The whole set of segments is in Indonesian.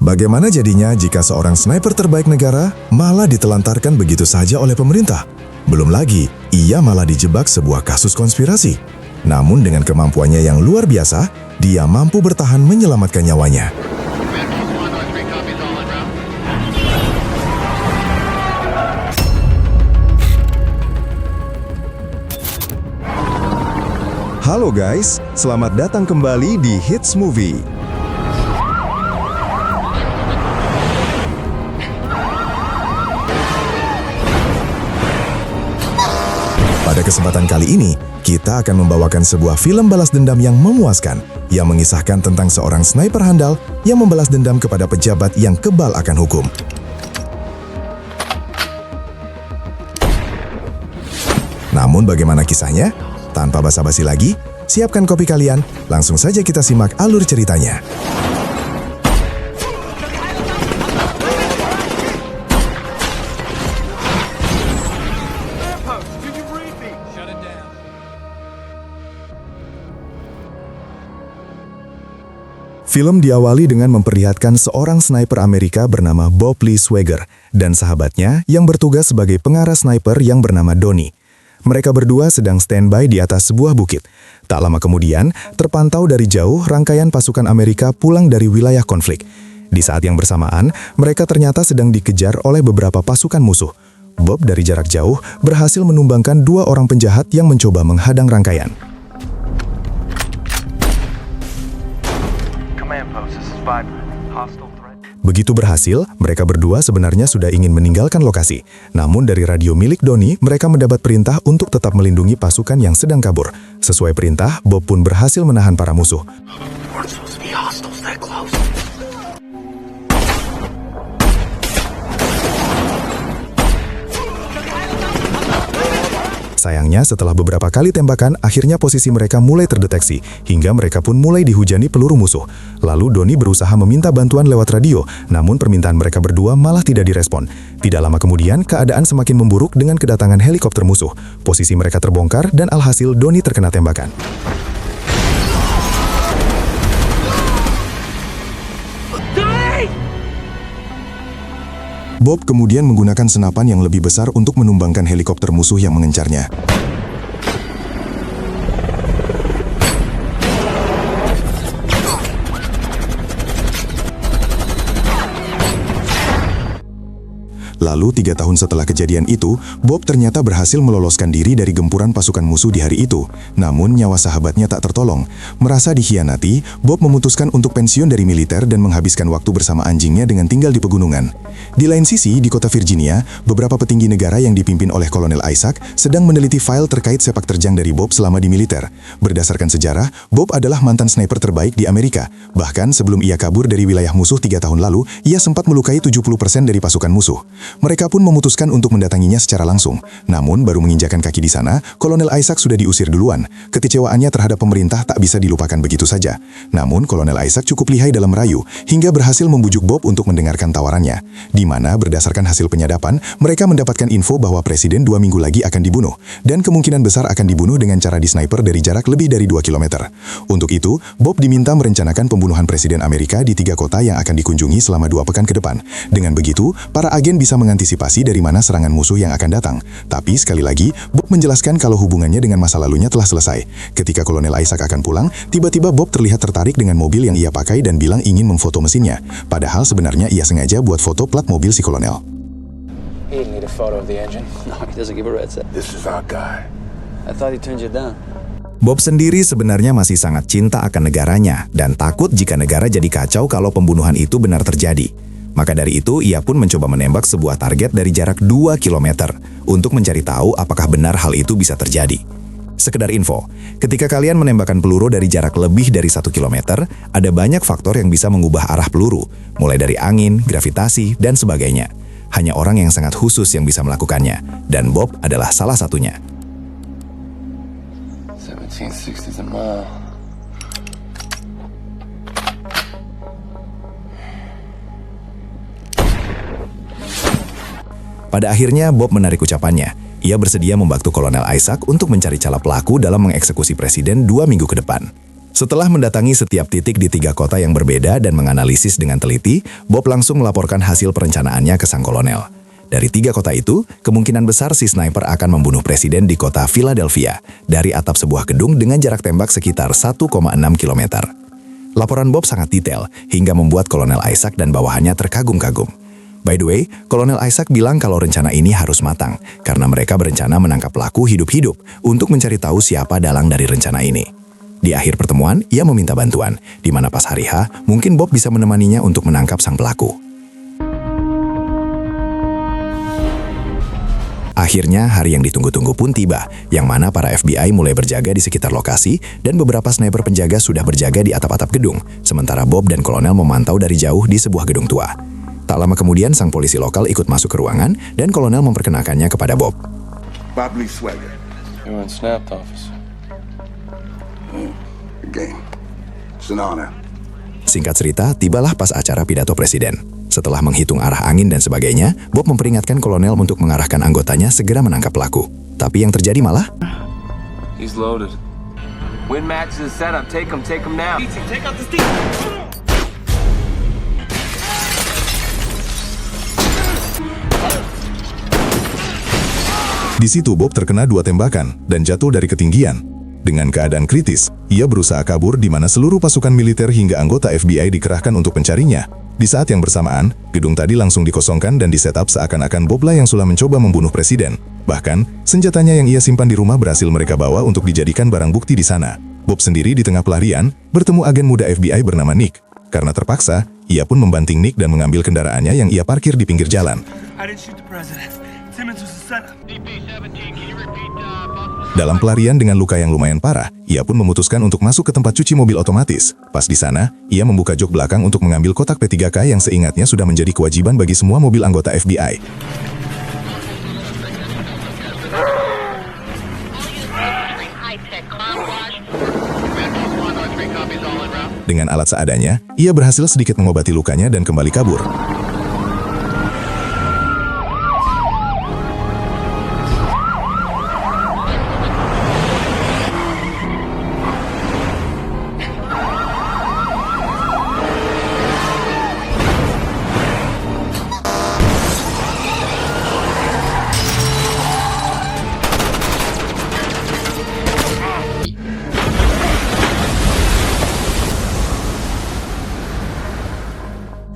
Bagaimana jadinya jika seorang sniper terbaik negara malah ditelantarkan begitu saja oleh pemerintah? Belum lagi, ia malah dijebak sebuah kasus konspirasi. Namun dengan kemampuannya yang luar biasa, dia mampu bertahan menyelamatkan nyawanya. Halo guys, selamat datang kembali di Hits Movie. Pada kesempatan kali ini, kita akan membawakan sebuah film balas dendam yang memuaskan, yang mengisahkan tentang seorang sniper handal yang membalas dendam kepada pejabat yang kebal akan hukum. Namun bagaimana kisahnya? Tanpa basa-basi lagi, siapkan kopi kalian, langsung saja kita simak alur ceritanya. Film diawali dengan memperlihatkan seorang sniper Amerika bernama Bob Lee Swagger dan sahabatnya yang bertugas sebagai pengarah sniper yang bernama Donnie. Mereka berdua sedang standby di atas sebuah bukit. Tak lama kemudian, terpantau dari jauh rangkaian pasukan Amerika pulang dari wilayah konflik. Di saat yang bersamaan, mereka ternyata sedang dikejar oleh beberapa pasukan musuh. Bob dari jarak jauh berhasil menumbangkan 2 orang penjahat yang mencoba menghadang rangkaian. Begitu berhasil, mereka berdua sebenarnya sudah ingin meninggalkan lokasi. Namun dari radio milik Donnie, mereka mendapat perintah untuk tetap melindungi pasukan yang sedang kabur. Sesuai perintah, Bob pun berhasil menahan para musuh. Sayangnya, setelah beberapa kali tembakan, akhirnya posisi mereka mulai terdeteksi, hingga mereka pun mulai dihujani peluru musuh. Lalu Donnie berusaha meminta bantuan lewat radio, namun permintaan mereka berdua malah tidak direspon. Tidak lama kemudian, keadaan semakin memburuk dengan kedatangan helikopter musuh. Posisi mereka terbongkar dan alhasil Donnie terkena tembakan. Bob kemudian menggunakan senapan yang lebih besar untuk menumbangkan helikopter musuh yang mengencarnya. Lalu 3 tahun setelah kejadian itu, Bob ternyata berhasil meloloskan diri dari gempuran pasukan musuh di hari itu. Namun nyawa sahabatnya tak tertolong. Merasa dikhianati, Bob memutuskan untuk pensiun dari militer dan menghabiskan waktu bersama anjingnya dengan tinggal di pegunungan. Di lain sisi, di kota Virginia, beberapa petinggi negara yang dipimpin oleh Kolonel Isaac sedang meneliti file terkait sepak terjang dari Bob selama di militer. Berdasarkan sejarah, Bob adalah mantan sniper terbaik di Amerika. Bahkan sebelum ia kabur dari wilayah musuh 3 tahun lalu, ia sempat melukai 70% dari pasukan musuh. Mereka pun memutuskan untuk mendatanginya secara langsung. Namun, baru menginjakan kaki di sana, Kolonel Isaac sudah diusir duluan. Kekecewaannya terhadap pemerintah tak bisa dilupakan begitu saja. Namun, Kolonel Isaac cukup lihai dalam merayu, hingga berhasil membujuk Bob untuk mendengarkan tawarannya. Di mana, berdasarkan hasil penyadapan, mereka mendapatkan info bahwa Presiden 2 minggu lagi akan dibunuh, dan kemungkinan besar akan dibunuh dengan cara disniper dari jarak lebih dari 2 km. Untuk itu, Bob diminta merencanakan pembunuhan Presiden Amerika di 3 kota yang akan dikunjungi selama 2 pekan ke depan. Dengan begitu, para agen bisa mengantisipasi dari mana serangan musuh yang akan datang. Tapi sekali lagi, Bob menjelaskan kalau hubungannya dengan masa lalunya telah selesai. Ketika Kolonel Isaac akan pulang, tiba-tiba Bob terlihat tertarik dengan mobil yang ia pakai dan bilang ingin memfoto mesinnya. Padahal sebenarnya ia sengaja buat foto plat mobil si kolonel. He didn't need a photo of the engine. No, he doesn't give a rat's ass. This is our guy. I thought he turned you down. Bob sendiri sebenarnya masih sangat cinta akan negaranya dan takut jika negara jadi kacau kalau pembunuhan itu benar terjadi. Maka dari itu, ia pun mencoba menembak sebuah target dari jarak 2 km untuk mencari tahu apakah benar hal itu bisa terjadi. Sekedar info, ketika kalian menembakkan peluru dari jarak lebih dari 1 km, ada banyak faktor yang bisa mengubah arah peluru, mulai dari angin, gravitasi, dan sebagainya. Hanya orang yang sangat khusus yang bisa melakukannya, dan Bob adalah salah satunya. 1760's a mile. Pada akhirnya, Bob menarik ucapannya. Ia bersedia membantu Kolonel Isaac untuk mencari cala pelaku dalam mengeksekusi presiden 2 minggu ke depan. Setelah mendatangi setiap titik di 3 kota yang berbeda dan menganalisis dengan teliti, Bob langsung melaporkan hasil perencanaannya ke sang kolonel. Dari 3 kota itu, kemungkinan besar si sniper akan membunuh presiden di kota Philadelphia dari atap sebuah gedung dengan jarak tembak sekitar 1,6 km. Laporan Bob sangat detail hingga membuat Kolonel Isaac dan bawahannya terkagum-kagum. By the way, Kolonel Isaac bilang kalau rencana ini harus matang karena mereka berencana menangkap pelaku hidup-hidup untuk mencari tahu siapa dalang dari rencana ini. Di akhir pertemuan, ia meminta bantuan, di mana pas hari H, mungkin Bob bisa menemaninya untuk menangkap sang pelaku. Akhirnya, hari yang ditunggu-tunggu pun tiba, yang mana para FBI mulai berjaga di sekitar lokasi dan beberapa sniper penjaga sudah berjaga di atap-atap gedung, sementara Bob dan Kolonel memantau dari jauh di sebuah gedung tua. Tak lama kemudian, sang polisi lokal ikut masuk ke ruangan dan Kolonel memperkenalkannya kepada Bob. Bob Lee Swagger. You weren't snapped, officer. Again. It's an honor. Singkat cerita, tibalah pas acara pidato presiden. Setelah menghitung arah angin dan sebagainya, Bob memperingatkan kolonel untuk mengarahkan anggotanya segera menangkap pelaku. Tapi yang terjadi malah... He's loaded. Win matches is set up. Take him now. Take out the steam. Di situ Bob terkena 2 tembakan dan jatuh dari ketinggian. Dengan keadaan kritis, ia berusaha kabur di mana seluruh pasukan militer hingga anggota FBI dikerahkan untuk mencarinya. Di saat yang bersamaan, gedung tadi langsung dikosongkan dan disetup seakan-akan Bob lah yang sudah mencoba membunuh presiden. Bahkan, senjatanya yang ia simpan di rumah berhasil mereka bawa untuk dijadikan barang bukti di sana. Bob sendiri di tengah pelarian, bertemu agen muda FBI bernama Nick. Karena terpaksa, ia pun membanting Nick dan mengambil kendaraannya yang ia parkir di pinggir jalan. I didn't shoot the president. Simmons was a setup. Dalam pelarian dengan luka yang lumayan parah, ia pun memutuskan untuk masuk ke tempat cuci mobil otomatis. Pas di sana, ia membuka jok belakang untuk mengambil kotak P3K yang seingatnya sudah menjadi kewajiban bagi semua mobil anggota FBI. Dengan alat seadanya, ia berhasil sedikit mengobati lukanya dan kembali kabur.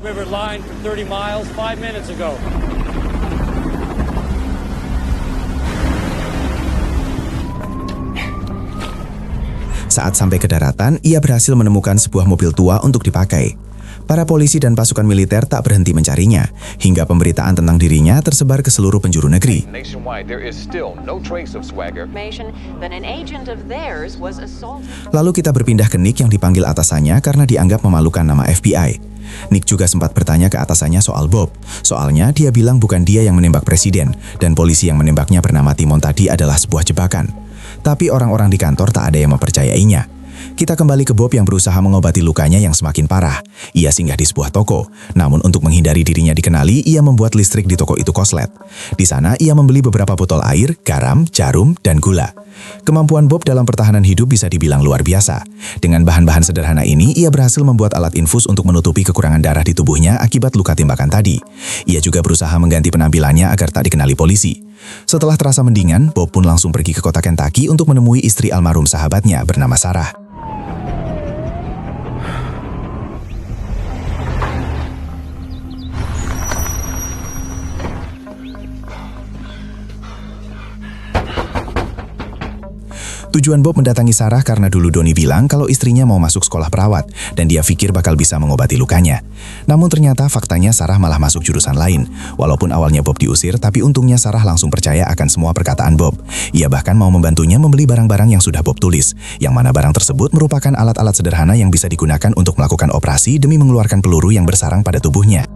River line for 30 miles 5 minutes ago. Saat sampai ke daratan, ia berhasil menemukan sebuah mobil tua untuk dipakai. Para polisi dan pasukan militer tak berhenti mencarinya, hingga pemberitaan tentang dirinya tersebar ke seluruh penjuru negeri. Nationwide, there is still no trace of Swagger. That an agent of theirs was assaulted. Lalu kita berpindah ke Nick yang dipanggil atasannya karena dianggap memalukan nama FBI. Nick juga sempat bertanya ke atasannya soal Bob. Soalnya dia bilang bukan dia yang menembak presiden, dan polisi yang menembaknya bernama Timon tadi adalah sebuah jebakan. Tapi orang-orang di kantor tak ada yang mempercayainya. Kita kembali ke Bob yang berusaha mengobati lukanya yang semakin parah. Ia singgah di sebuah toko, namun untuk menghindari dirinya dikenali, ia membuat listrik di toko itu koslet. Di sana, ia membeli beberapa botol air, garam, jarum, dan gula. Kemampuan Bob dalam pertahanan hidup bisa dibilang luar biasa. Dengan bahan-bahan sederhana ini, ia berhasil membuat alat infus untuk menutupi kekurangan darah di tubuhnya akibat luka tembakan tadi. Ia juga berusaha mengganti penampilannya agar tak dikenali polisi. Setelah terasa mendingan, Bob pun langsung pergi ke kota Kentucky untuk menemui istri almarhum sahabatnya bernama Sarah. Tujuan Bob mendatangi Sarah karena dulu Donnie bilang kalau istrinya mau masuk sekolah perawat dan dia pikir bakal bisa mengobati lukanya. Namun ternyata faktanya Sarah malah masuk jurusan lain. Walaupun awalnya Bob diusir, tapi untungnya Sarah langsung percaya akan semua perkataan Bob. Ia bahkan mau membantunya membeli barang-barang yang sudah Bob tulis, yang mana barang tersebut merupakan alat-alat sederhana yang bisa digunakan untuk melakukan operasi demi mengeluarkan peluru yang bersarang pada tubuhnya.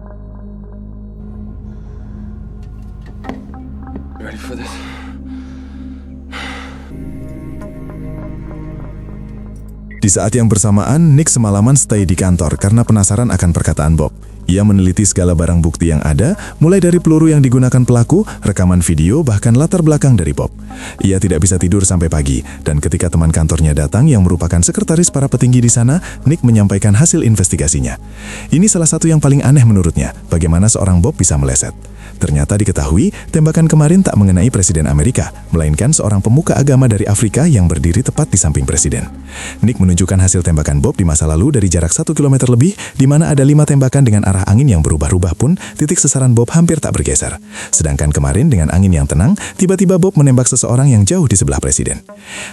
Ready for this? Di saat yang bersamaan, Nick semalaman stay di kantor karena penasaran akan perkataan Bob. Ia meneliti segala barang bukti yang ada, mulai dari peluru yang digunakan pelaku, rekaman video, bahkan latar belakang dari Bob. Ia tidak bisa tidur sampai pagi, dan ketika teman kantornya datang yang merupakan sekretaris para petinggi di sana, Nick menyampaikan hasil investigasinya. Ini salah satu yang paling aneh menurutnya, bagaimana seorang Bob bisa meleset. Ternyata diketahui, tembakan kemarin tak mengenai Presiden Amerika, melainkan seorang pemuka agama dari Afrika yang berdiri tepat di samping Presiden. Nick menunjukkan hasil tembakan Bob di masa lalu dari jarak 1 km lebih, di mana ada 5 tembakan dengan arah angin yang berubah-ubah pun, titik sasaran Bob hampir tak bergeser. Sedangkan kemarin dengan angin yang tenang, tiba-tiba Bob menembak seseorang yang jauh di sebelah Presiden.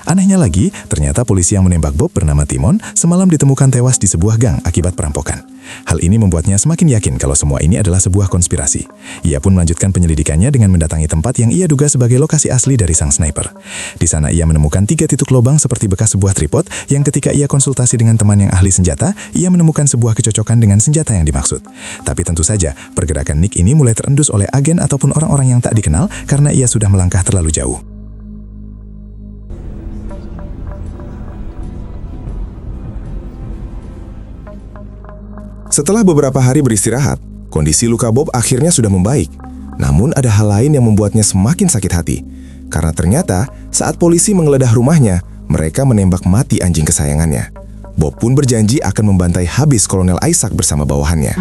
Anehnya lagi, ternyata polisi yang menembak Bob bernama Timon semalam ditemukan tewas di sebuah gang akibat perampokan. Hal ini membuatnya semakin yakin kalau semua ini adalah sebuah konspirasi. Ia pun melanjutkan penyelidikannya dengan mendatangi tempat yang ia duga sebagai lokasi asli dari sang sniper. Di sana ia menemukan 3 titik lubang seperti bekas sebuah tripod yang ketika ia konsultasi dengan teman yang ahli senjata, ia menemukan sebuah kecocokan dengan senjata yang dimaksud. Tapi tentu saja, pergerakan Nick ini mulai terendus oleh agen ataupun orang-orang yang tak dikenal karena ia sudah melangkah terlalu jauh. Setelah beberapa hari beristirahat, kondisi luka Bob akhirnya sudah membaik. Namun ada hal lain yang membuatnya semakin sakit hati. Karena ternyata saat polisi menggeledah rumahnya, mereka menembak mati anjing kesayangannya. Bob pun berjanji akan membantai habis Kolonel Isaac bersama bawahannya.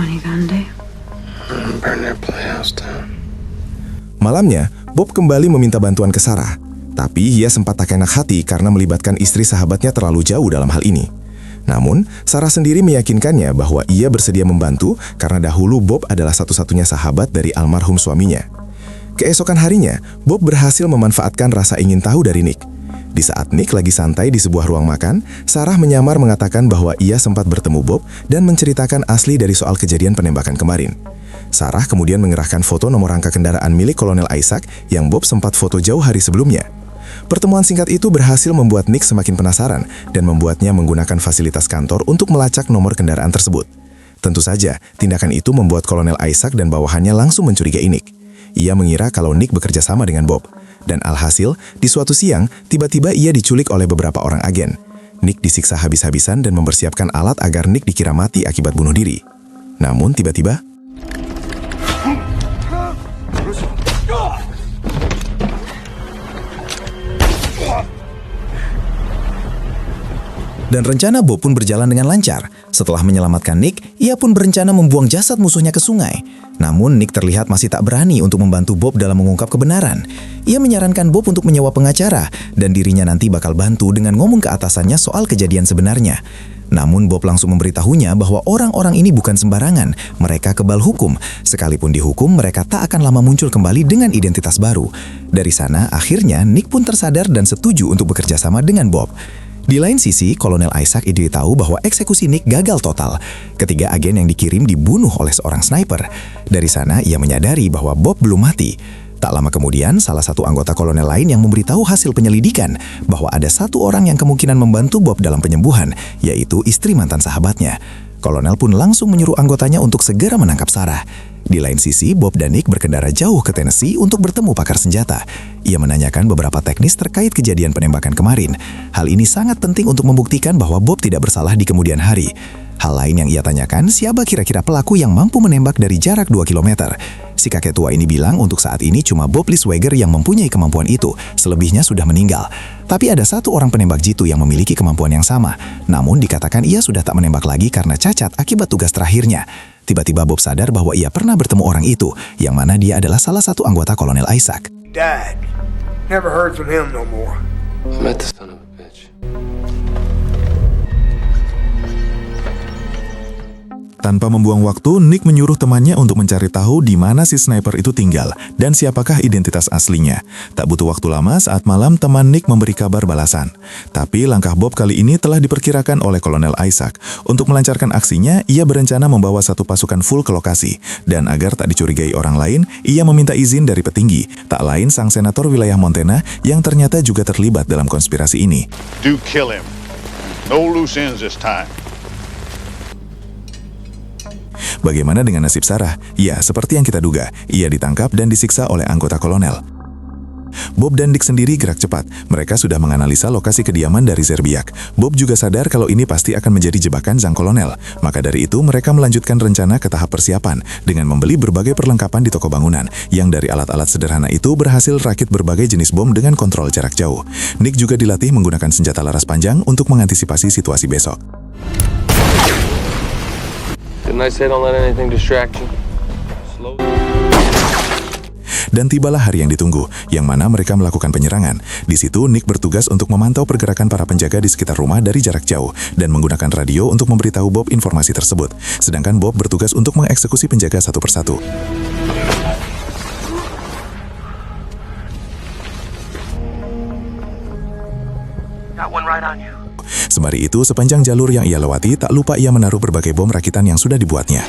Malamnya, Bob kembali meminta bantuan ke Sarah. Tapi ia sempat tak enak hati karena melibatkan istri sahabatnya terlalu jauh dalam hal ini. Namun, Sarah sendiri meyakinkannya bahwa ia bersedia membantu karena dahulu Bob adalah satu-satunya sahabat dari almarhum suaminya. Keesokan harinya, Bob berhasil memanfaatkan rasa ingin tahu dari Nick. Di saat Nick lagi santai di sebuah ruang makan, Sarah menyamar mengatakan bahwa ia sempat bertemu Bob dan menceritakan asli dari soal kejadian penembakan kemarin. Sarah kemudian mengerahkan foto nomor rangka kendaraan milik Kolonel Isaac yang Bob sempat foto jauh hari sebelumnya. Pertemuan singkat itu berhasil membuat Nick semakin penasaran dan membuatnya menggunakan fasilitas kantor untuk melacak nomor kendaraan tersebut. Tentu saja, tindakan itu membuat Kolonel Isaac dan bawahannya langsung mencurigai Nick. Ia mengira kalau Nick bekerja sama dengan Bob. Dan alhasil, di suatu siang, tiba-tiba ia diculik oleh beberapa orang agen. Nick disiksa habis-habisan dan mempersiapkan alat agar Nick dikira mati akibat bunuh diri. Namun tiba-tiba, dan rencana Bob pun berjalan dengan lancar. Setelah menyelamatkan Nick, ia pun berencana membuang jasad musuhnya ke sungai. Namun Nick terlihat masih tak berani untuk membantu Bob dalam mengungkap kebenaran. Ia menyarankan Bob untuk menyewa pengacara dan dirinya nanti bakal bantu dengan ngomong ke atasannya soal kejadian sebenarnya. Namun Bob langsung memberitahunya bahwa orang-orang ini bukan sembarangan, mereka kebal hukum. Sekalipun dihukum, mereka tak akan lama muncul kembali dengan identitas baru. Dari sana, akhirnya Nick pun tersadar dan setuju untuk bekerja sama dengan Bob. Di lain sisi, Kolonel Isaac tahu bahwa eksekusi Nick gagal total. Ketiga agen yang dikirim dibunuh oleh seorang sniper. Dari sana, ia menyadari bahwa Bob belum mati. Tak lama kemudian, salah satu anggota kolonel lain yang memberitahu hasil penyelidikan bahwa ada satu orang yang kemungkinan membantu Bob dalam penyembuhan, yaitu istri mantan sahabatnya. Kolonel pun langsung menyuruh anggotanya untuk segera menangkap Sarah. Di lain sisi, Bob dan Nick berkendara jauh ke Tennessee untuk bertemu pakar senjata. Ia menanyakan beberapa teknis terkait kejadian penembakan kemarin. Hal ini sangat penting untuk membuktikan bahwa Bob tidak bersalah di kemudian hari. Hal lain yang ia tanyakan, siapa kira-kira pelaku yang mampu menembak dari jarak 2 km. Si kakek tua ini bilang untuk saat ini cuma Bob Lee Swagger yang mempunyai kemampuan itu, selebihnya sudah meninggal. Tapi ada satu orang penembak jitu yang memiliki kemampuan yang sama. Namun dikatakan ia sudah tak menembak lagi karena cacat akibat tugas terakhirnya. Tiba-tiba Bob sadar bahwa ia pernah bertemu orang itu, yang mana dia adalah salah satu anggota Kolonel Isaac. Died. Never heard from him no more. I met the son of a bitch. Tanpa membuang waktu, Nick menyuruh temannya untuk mencari tahu di mana si sniper itu tinggal dan siapakah identitas aslinya. Tak butuh waktu lama saat malam teman Nick memberi kabar balasan. Tapi langkah Bob kali ini telah diperkirakan oleh Kolonel Isaac. Untuk melancarkan aksinya, ia berencana membawa satu pasukan full ke lokasi. Dan agar tak dicurigai orang lain, ia meminta izin dari petinggi, tak lain sang senator wilayah Montana yang ternyata juga terlibat dalam konspirasi ini. Do kill him. No loose ends this time. Bagaimana dengan nasib Sarah? Ya, seperti yang kita duga, ia ditangkap dan disiksa oleh anggota kolonel. Bob dan Nick sendiri gerak cepat. Mereka sudah menganalisa lokasi kediaman dari Zerbiak. Bob juga sadar kalau ini pasti akan menjadi jebakan sang kolonel. Maka dari itu mereka melanjutkan rencana ke tahap persiapan dengan membeli berbagai perlengkapan di toko bangunan yang dari alat-alat sederhana itu berhasil rakit berbagai jenis bom dengan kontrol jarak jauh. Nick juga dilatih menggunakan senjata laras panjang untuk mengantisipasi situasi besok. Didn't I say don't let anything distract you? Slow. Dan tibalah hari yang ditunggu, yang mana mereka melakukan penyerangan. Di situ, Nick bertugas untuk memantau pergerakan para penjaga di sekitar rumah dari jarak jauh dan menggunakan radio untuk memberitahu Bob informasi tersebut. Sedangkan Bob bertugas untuk mengeksekusi penjaga satu persatu. Got one right on you. Sembari itu, sepanjang jalur yang ia lewati, tak lupa ia menaruh berbagai bom rakitan yang sudah dibuatnya.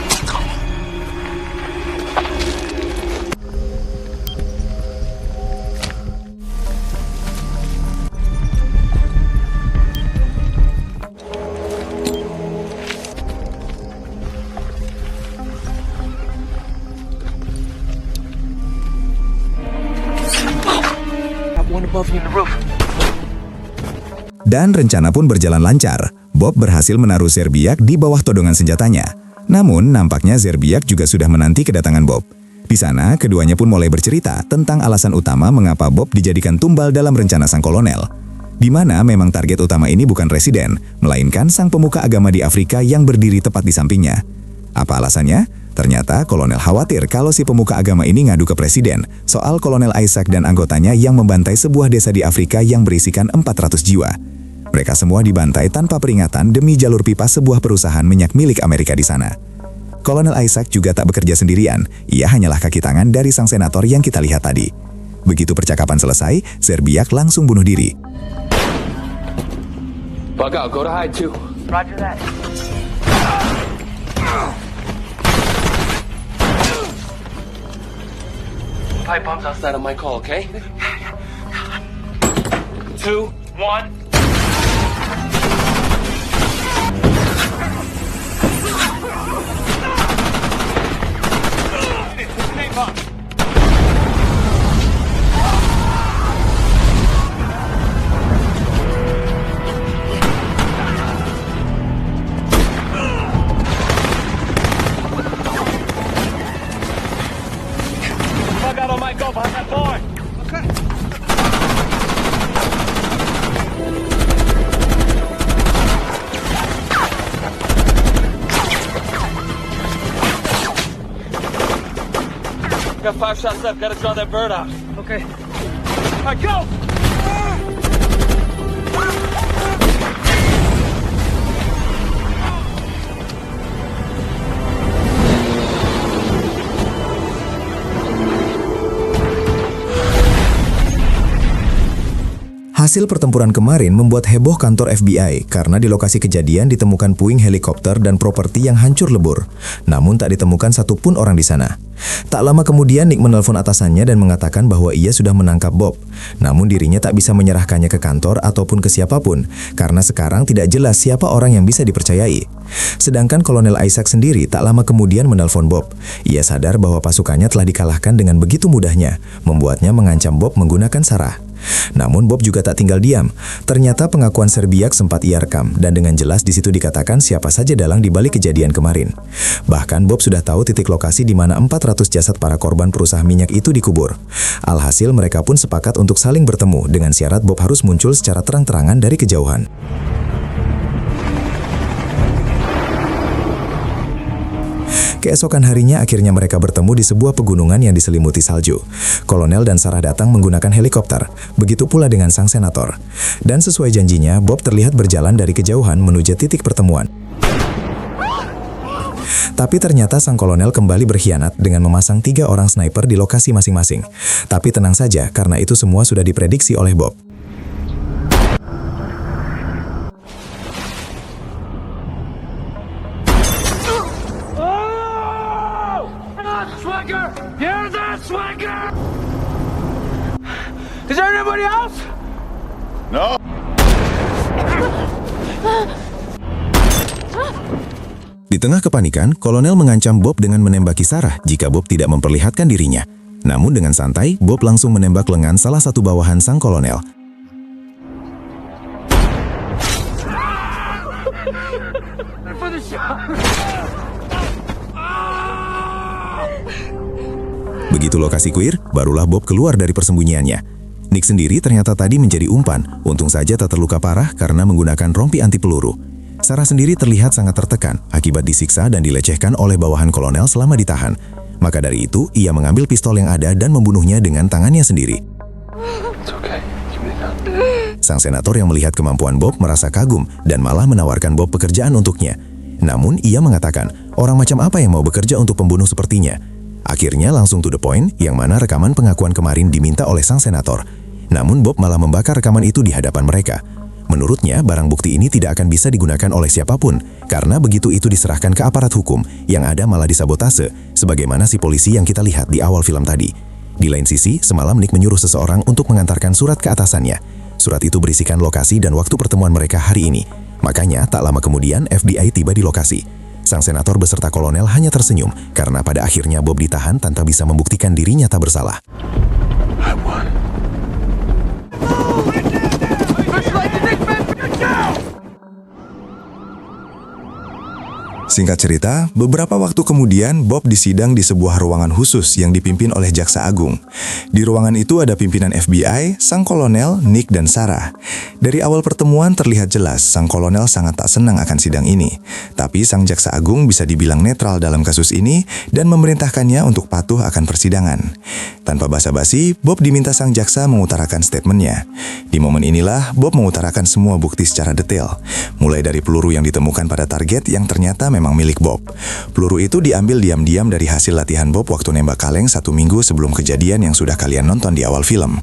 Dan rencana pun berjalan lancar. Bob berhasil menaruh Zerbiak di bawah todongan senjatanya. Namun, nampaknya Zerbiak juga sudah menanti kedatangan Bob. Di sana, keduanya pun mulai bercerita tentang alasan utama mengapa Bob dijadikan tumbal dalam rencana sang kolonel. Di mana memang target utama ini bukan residen, melainkan sang pemuka agama di Afrika yang berdiri tepat di sampingnya. Apa alasannya? Ternyata kolonel khawatir kalau si pemuka agama ini ngadu ke presiden soal kolonel Isaac dan anggotanya yang membantai sebuah desa di Afrika yang berisikan 400 jiwa. Mereka semua dibantai tanpa peringatan demi jalur pipa sebuah perusahaan minyak milik Amerika di sana. Kolonel Isaac juga tak bekerja sendirian, ia hanyalah kaki tangan dari sang senator yang kita lihat tadi. Begitu percakapan selesai, Zerbiak langsung bunuh diri. Bug out, go to hide too. Roger that. Pipe bombs outside of my call, okay? 2, 1. Bug out on my go behind that barn. Okay. Got 5 shots left. Gotta draw that bird out. Okay. All right, go! Hasil pertempuran kemarin membuat heboh kantor FBI karena di lokasi kejadian ditemukan puing helikopter dan properti yang hancur lebur. Namun tak ditemukan satupun orang di sana. Tak lama kemudian Nick menelpon atasannya dan mengatakan bahwa ia sudah menangkap Bob. Namun dirinya tak bisa menyerahkannya ke kantor ataupun ke siapapun karena sekarang tidak jelas siapa orang yang bisa dipercayai. Sedangkan Kolonel Isaac sendiri tak lama kemudian menelpon Bob. Ia sadar bahwa pasukannya telah dikalahkan dengan begitu mudahnya, membuatnya mengancam Bob menggunakan Sarah. Namun Bob juga tak tinggal diam. Ternyata pengakuan Zerbiak sempat ia rekam dan dengan jelas di situ dikatakan siapa saja dalang di balik kejadian kemarin. Bahkan Bob sudah tahu titik lokasi di mana 400 jasad para korban perusahaan minyak itu dikubur. Alhasil mereka pun sepakat untuk saling bertemu dengan syarat Bob harus muncul secara terang-terangan dari kejauhan. Keesokan harinya akhirnya mereka bertemu di sebuah pegunungan yang diselimuti salju. Kolonel dan Sarah datang menggunakan helikopter, begitu pula dengan sang senator. Dan sesuai janjinya, Bob terlihat berjalan dari kejauhan menuju titik pertemuan. Tapi ternyata sang kolonel kembali berkhianat dengan memasang 3 orang sniper di lokasi masing-masing. Tapi tenang saja, karena itu semua sudah diprediksi oleh Bob. Swagger! Hear that, Swagger! Is there anybody else? No. Di tengah kepanikan, kolonel mengancam Bob dengan menembaki Sarah jika Bob tidak memperlihatkan dirinya. Namun dengan santai, Bob langsung menembak lengan salah satu bawahan sang kolonel. Begitu lokasi kuir, barulah Bob keluar dari persembunyiannya. Nick sendiri ternyata tadi menjadi umpan, untung saja tak terluka parah karena menggunakan rompi anti peluru. Sarah sendiri terlihat sangat tertekan akibat disiksa dan dilecehkan oleh bawahan kolonel selama ditahan. Maka dari itu, ia mengambil pistol yang ada dan membunuhnya dengan tangannya sendiri. It's okay. Give me the gun. Sang senator yang melihat kemampuan Bob merasa kagum dan malah menawarkan Bob pekerjaan untuknya. Namun, ia mengatakan, orang macam apa yang mau bekerja untuk pembunuh sepertinya? Akhirnya langsung to the point, yang mana rekaman pengakuan kemarin diminta oleh sang senator. Namun Bob malah membakar rekaman itu di hadapan mereka. Menurutnya, barang bukti ini tidak akan bisa digunakan oleh siapapun, karena begitu itu diserahkan ke aparat hukum, yang ada malah disabotase, sebagaimana si polisi yang kita lihat di awal film tadi. Di lain sisi, semalam Nick menyuruh seseorang untuk mengantarkan surat ke atasannya. Surat itu berisikan lokasi dan waktu pertemuan mereka hari ini. Makanya, tak lama kemudian FBI tiba di lokasi. Sang senator beserta kolonel hanya tersenyum, karena pada akhirnya Bob ditahan tanpa bisa membuktikan dirinya tak bersalah. I won. Singkat cerita, beberapa waktu kemudian Bob disidang di sebuah ruangan khusus yang dipimpin oleh Jaksa Agung. Di ruangan itu ada pimpinan FBI, sang kolonel, Nick, dan Sarah. Dari awal pertemuan terlihat jelas sang kolonel sangat tak senang akan sidang ini. Tapi sang Jaksa Agung bisa dibilang netral dalam kasus ini dan memerintahkannya untuk patuh akan persidangan. Tanpa basa-basi, Bob diminta sang jaksa mengutarakan statementnya. Di momen inilah Bob mengutarakan semua bukti secara detail. Mulai dari peluru yang ditemukan pada target yang ternyata memang milik Bob. Peluru itu diambil diam-diam dari hasil latihan Bob waktu nembak kaleng 1 minggu sebelum kejadian yang sudah kalian nonton di awal film.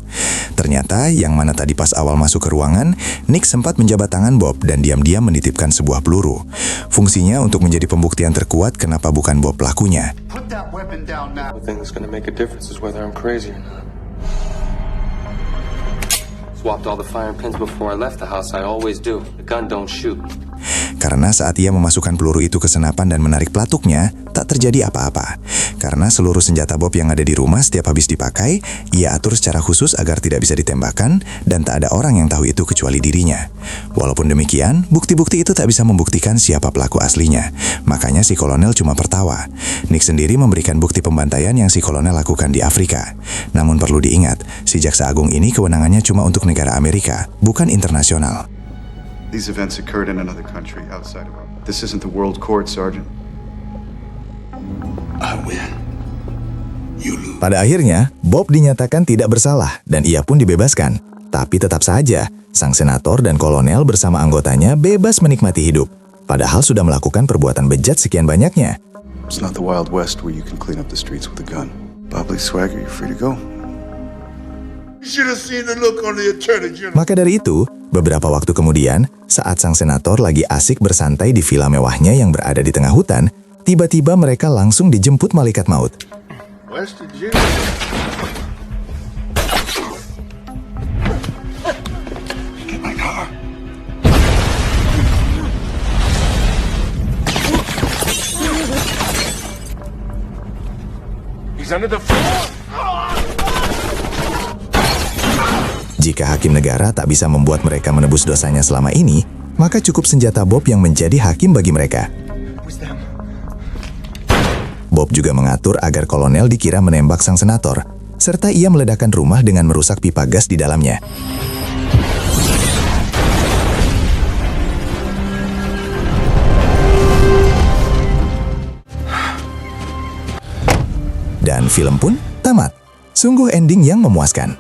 Ternyata yang mana tadi pas awal masuk ke ruangan, Nick sempat menjabat tangan Bob dan diam-diam menitipkan sebuah peluru. Fungsinya untuk menjadi pembuktian terkuat kenapa bukan Bob pelakunya. Put that weapon down now. The thing that's gonna make a difference is whether I'm crazy or not. Swapped all the firing pins before I left the house. I always do. The gun don't shoot. Karena saat ia memasukkan peluru itu ke senapan dan menarik pelatuknya, tak terjadi apa-apa. Karena seluruh senjata Bob yang ada di rumah setiap habis dipakai, ia atur secara khusus agar tidak bisa ditembakkan dan tak ada orang yang tahu itu kecuali dirinya. Walaupun demikian, bukti-bukti itu tak bisa membuktikan siapa pelaku aslinya. Makanya si kolonel cuma tertawa. Nick sendiri memberikan bukti pembantaian yang si kolonel lakukan di Afrika. Namun perlu diingat, si Jaksa Agung ini kewenangannya cuma untuk negara Amerika, bukan internasional. These events occurred in another country outside of our... This isn't the world court, Sergeant. I win. You lose. Pada akhirnya, Bob dinyatakan tidak bersalah dan ia pun dibebaskan. Tapi tetap saja, sang senator dan kolonel bersama anggotanya bebas menikmati hidup. Padahal sudah melakukan perbuatan bejat sekian banyaknya. It's not the Wild West where you can clean up the streets with a gun. Bob Lee Swagger, you're free to go. You should have seen the look on the Attorney General. Maka dari itu, beberapa waktu kemudian, saat sang senator lagi asik bersantai di villa mewahnya yang berada di tengah hutan, tiba-tiba mereka langsung dijemput malaikat maut. West Virginia. Get my car. He's under the floor. Jika hakim negara tak bisa membuat mereka menebus dosanya selama ini, maka cukup senjata Bob yang menjadi hakim bagi mereka. Bob juga mengatur agar kolonel dikira menembak sang senator, serta ia meledakkan rumah dengan merusak pipa gas di dalamnya. Dan film pun tamat. Sungguh ending yang memuaskan.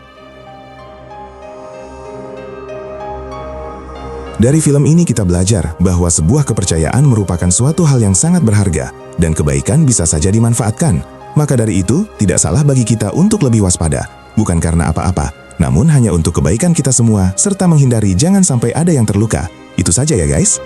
Dari film ini kita belajar bahwa sebuah kepercayaan merupakan suatu hal yang sangat berharga dan kebaikan bisa saja dimanfaatkan. Maka dari itu, tidak salah bagi kita untuk lebih waspada, bukan karena apa-apa, namun hanya untuk kebaikan kita semua serta menghindari jangan sampai ada yang terluka. Itu saja ya guys.